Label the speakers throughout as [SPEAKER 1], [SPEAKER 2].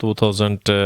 [SPEAKER 1] 2000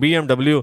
[SPEAKER 1] BMW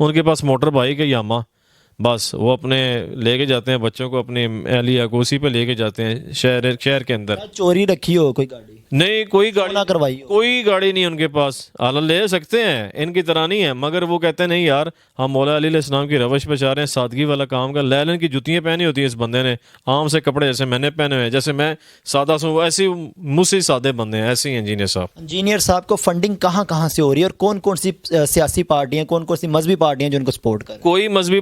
[SPEAKER 1] ان کے پاس motor bike ہے یاما، بس وہ اپنے لے کے جاتے ہیں بچوں کو اپنی اہلیہ کو اسی پہ لے کے جاتے ہیں شہر کے اندر.
[SPEAKER 2] چوری رکھی ہو کوئی گاڑی؟
[SPEAKER 1] نہیں کوئی گاڑی
[SPEAKER 2] نہ کروائی ہو؟
[SPEAKER 1] کوئی گاڑی نہیں ان کے پاس. اعلیٰ لے سکتے ہیں ان کی طرح نہیں ہے، مگر وہ کہتے ہیں نہیں یار ہم مولا علی علیہ السلام کی روش پہ چاہ رہے ہیں، سادگی والا کام کا. لیلن کی جوتیاں پہنی ہوتی ہیں اس بندے نے، عام سے کپڑے جیسے میں نے پہنے ہوئے ہیں، جیسے میں سادہ سوں ایسی مجھ سے سادے بندے ہیں، ایسے ہی انجینئر صاحب.
[SPEAKER 2] انجینئر صاحب کو فنڈنگ کہاں سے ہو رہی ہے اور کون کون سی سیاسی پارٹیاں، کون کون سی مذہبی پارٹیاں جو ان کو سپورٹ کر رہی ہیں؟
[SPEAKER 1] کوئی مذہبی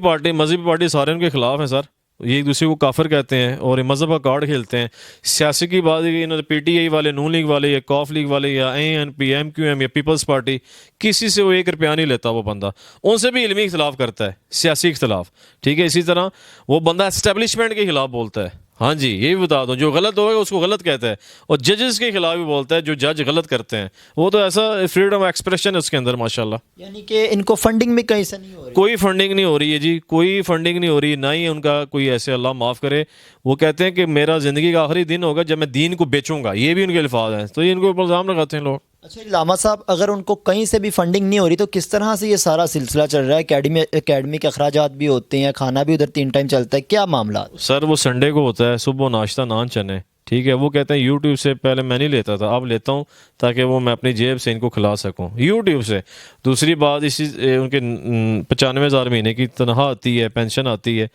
[SPEAKER 1] پارٹی سارے ان کے خلاف ہیں سر. یہ ایک دوسرے کو کافر کہتے ہیں اور یہ مذہب کا کارڈ کھیلتے ہیں. سیاسی کی بات ہے کہ انہوں نے پی ٹی آئی والے، نون لیگ والے یا قوف لیگ والے یا A N P, M Q M یا پیپلز پارٹی، کسی سے وہ 1 روپیہ نہیں لیتا. وہ بندہ ان سے بھی علمی اختلاف کرتا ہے، سیاسی اختلاف، ٹھیک ہے. اسی طرح وہ بندہ اسٹیبلشمنٹ کے خلاف بولتا ہے. ہاں جی یہ بھی بتا دو، جو غلط ہوگا اس کو غلط کہتا ہے، اور ججز کے خلاف بھی بولتا ہے جو جج غلط کرتے ہیں. وہ تو ایسا فریڈم آف ایکسپریشن ہے اس کے اندر ماشاءاللہ.
[SPEAKER 2] یعنی کہ ان کو فنڈنگ بھی کہیں سے نہیں ہو رہی؟
[SPEAKER 1] کوئی فنڈنگ نہیں ہو رہی ہے جی، کوئی فنڈنگ نہیں ہو رہی، نہ ہی ان کا کوئی ایسے اللہ معاف کرے. وہ کہتے ہیں کہ میرا زندگی کا آخری دن ہوگا جب میں دین کو بیچوں گا، یہ بھی ان کے الفاظ ہیں. تو یہ ان کو الزام لگاتے ہیں لوگ.
[SPEAKER 2] اچھا علامہ صاحب، اگر ان کو کہیں سے بھی فنڈنگ نہیں ہو رہی تو کس طرح سے یہ سارا سلسلہ چل رہا ہے؟ اکیڈمی کے اخراجات بھی ہوتے ہیں، کھانا بھی ادھر 3 ٹائم چلتا ہے، کیا معاملات؟
[SPEAKER 1] سر وہ سنڈے کو ہوتا ہے، صبح و ناشتہ نان چنے، ٹھیک ہے. وہ کہتے ہیں یوٹیوب سے پہلے میں نہیں لیتا تھا، اب لیتا ہوں تاکہ وہ میں اپنی جیب سے ان کو کھلا سکوں یوٹیوب سے. دوسری بات اسی ان کے 95,000 مہینے کی تنخواہ آتی ہے، پینشن آتی ہے،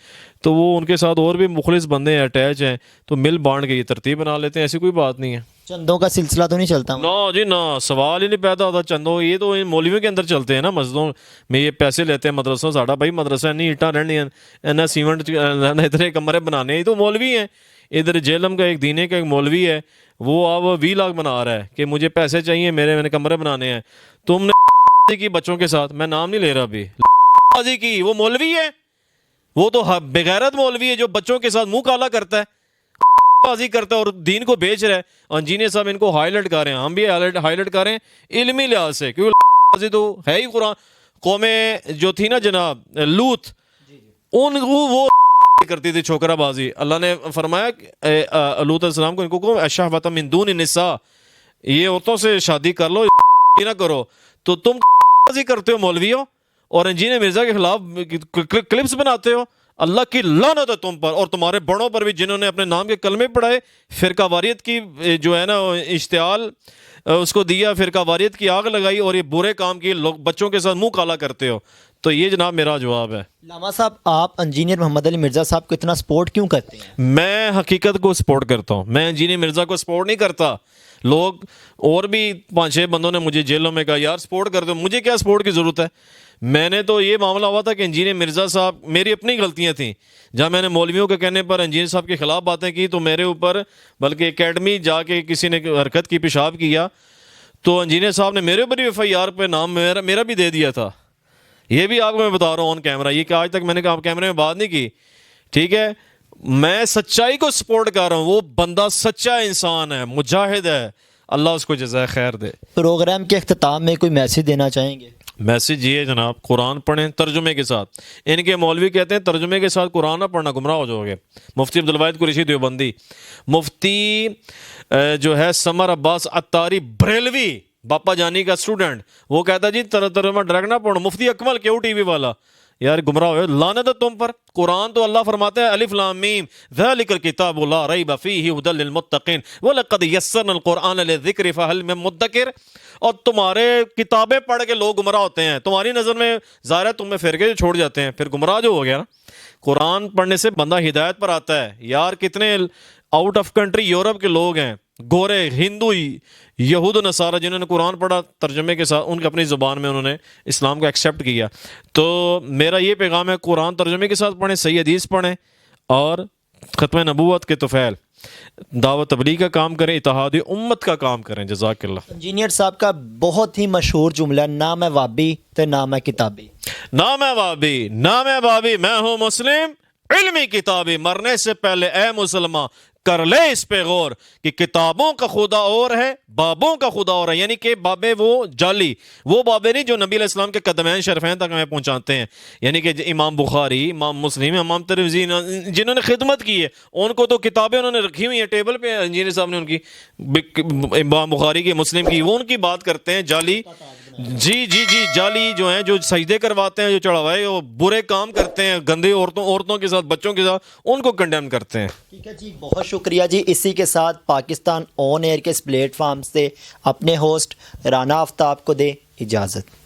[SPEAKER 1] تو وہ ان کے ساتھ اور بھی مخلص بندے ہیں، اٹیچ ہیں، تو مل بانٹ کے یہ ترتیب بنا لیتے ہیں. ایسی کوئی بات نہیں ہے.
[SPEAKER 2] چندوں کا سلسلہ تو نہیں چلتا؟
[SPEAKER 1] نہ جی نہ، سوال ہی نہیں پیدا ہوتا چندوں. یہ تو ان مولویوں کے اندر چلتے ہیں نا، مسجدوں میں یہ پیسے لیتے ہیں مدرسوں. ساڑا بھائی مدرسہ نہیں اٹا رہنی ہے، سیمنٹ اتنے کمرے بنانے. یہ تو مولوی ہیں. ادھر جیلم کا ایک دینے کا ایک مولوی ہے، وہ اب 20 لاکھ بنا رہا ہے کہ مجھے پیسے چاہیے، میں نے کمرے بنانے ہیں. تم نے کی بچوں کے ساتھ، میں نام نہیں لے رہا ابھی، بازی کی وہ مولوی ہے، وہ تو بغیرت مولوی ہے جو بچوں کے ساتھ منہ کالا کرتا ہے، بازی کرتا ہے اور دین کو بیچ رہا ہے. انجینئر صاحب ان کو ہائی لائٹ کر رہے ہیں، ہم بھی ہائی لائٹ کر رہے ہیں علمی لحاظ سے، کیونکہ بازی تو ہے ہی. قرآن قومیں جو تھی نا جناب لوط، ان کو وہ کرتی تھی چھوکرا بازی. اللہ نے فرمایا لوط علیہ السلام کو ان کو الشہوۃ من دون النساء، یہ عورتوں سے شادی کر لو نہ کرو. تو تم بازی کرتے ہو مولویوں اور انجینئر مرزا کے خلاف کلپس بناتے ہو. اللہ کی لعنت ہے تم پر اور تمہارے بڑوں پر بھی جنہوں نے اپنے نام کے کلمے پڑھائے. فرقہ واریت کی جو ہے نا اشتعال اس کو دیا، فرقہ واریت کی آگ لگائی اور یہ برے کام کیے، لوگ بچوں کے ساتھ منہ کالا کرتے ہو. تو یہ جناب میرا جواب ہے.
[SPEAKER 2] علامہ صاحب آپ انجینئر محمد علی مرزا صاحب کو اتنا سپورٹ کیوں کرتے ہیں؟
[SPEAKER 1] میں حقیقت کو سپورٹ کرتا ہوں، میں انجینئر مرزا کو سپورٹ نہیں کرتا. لوگ اور بھی 5-6 بندوں نے مجھے جیلوں میں کہا یار سپورٹ کر دو. مجھے کیا سپورٹ کی ضرورت ہے؟ میں نے تو یہ معاملہ ہوا تھا کہ انجینئر مرزا صاحب، میری اپنی غلطیاں تھیں جہاں میں نے مولویوں کے کہنے پر انجینئر صاحب کے خلاف باتیں کی تو میرے اوپر، بلکہ اکیڈمی جا کے کسی نے حرکت کی، پیشاب کیا، تو انجینئر صاحب نے میرے اوپر بھی FIR پہ نام میرا بھی دے دیا تھا. یہ بھی آپ کو میں بتا رہا ہوں آن کیمرہ، یہ کہ آج تک میں نے کہا کیمرے میں بات نہیں کی، ٹھیک ہے. میں سچائی کو سپورٹ کر رہا ہوں. وہ بندہ سچا انسان ہے، مجاہد ہے، اللہ اس کو جزائے خیر دے.
[SPEAKER 2] پروگرام کے اختتام میں کوئی میسج دینا چاہیں گے؟
[SPEAKER 1] میسج یہ ہے جناب، قرآن پڑھیں ترجمے کے ساتھ. ان کے مولوی کہتے ہیں ترجمے کے ساتھ قرآن نہ پڑھنا گمراہ ہو جاؤ گے. مفتی عبدالواحد قریشی دیوبندی، مفتی جو ہے سمر عباس عطاری بریلوی، باپا جانی کا اسٹوڈنٹ، وہ کہتا ہے جی ترجمہ ڈائریکٹ نہ پڑھو. مفتی اکمل کیو ٹی وی والا، یار گمراہ ہوئے، لعنت ہے تم پر. قرآن تو اللہ فرماتا ہے الف لام میم ذالک الکتاب لا ریب فیہ ھدی للمتقین ولقد یسرنا القرآن للذکر فہل من مدکر. اور تمہارے کتابیں پڑھ کے لوگ گمراہ ہوتے ہیں. تمہاری نظر میں ظاہر ہے تم میں فرقے جو چھوڑ جاتے ہیں، پھر گمراہ جو ہو گیا نا. قرآن پڑھنے سے بندہ ہدایت پر آتا ہے. یار کتنے آؤٹ آف کنٹری یورپ کے لوگ ہیں، گورے، ہندو، یہود و نصارہ، جنہوں نے قرآن پڑھا ترجمے کے ساتھ، ان کی اپنی زبان میں انہوں نے اسلام کو ایکسیپٹ کیا. تو میرا یہ پیغام ہے قرآن ترجمے کے ساتھ پڑھیں، صحیح حدیث پڑھیں اور ختم نبوت کے طفیل دعوت تبلیغ کا کام کریں، اتحاد امت کا کام کریں. جزاک اللہ.
[SPEAKER 2] انجینئر صاحب کا بہت ہی مشہور جملہ، نہ میں وابی تے نہ میں کتابی.
[SPEAKER 1] نہ میں وابی، نہ میں وابی، میں ہوں مسلم علمی کتابی. مرنے سے پہلے اے مسلمان کر لے اس پہ غور کہ کتابوں کا خدا اور ہے، بابوں کا خدا اور ہے. یعنی کہ بابے وہ جعلی، وہ بابے نہیں جو نبی علیہ السلام کے قدمین شرفین تک ہمیں پہنچاتے ہیں. یعنی کہ امام بخاری، امام مسلم، امام ترمذی، جنہوں نے خدمت کی ہے، ان کو تو کتابیں انہوں نے رکھی ہوئی ہیں ٹیبل پہ. انجینئر صاحب نے ان کی امام بخاری کی، مسلم کی، وہ ان کی بات کرتے ہیں جعلی. جی جی جی جعلی جو ہیں، جو سجدے کرواتے ہیں، جو چڑھوائے، وہ برے کام کرتے ہیں، گندے عورتوں کے ساتھ، بچوں کے ساتھ، ان کو کنڈیم کرتے ہیں.
[SPEAKER 2] ٹھیک ہے جی، بہت شکریہ جی. اسی کے ساتھ پاکستان آن ایئر کے اس پلیٹ فارم سے اپنے ہوسٹ رانا آفتاب کو دے اجازت.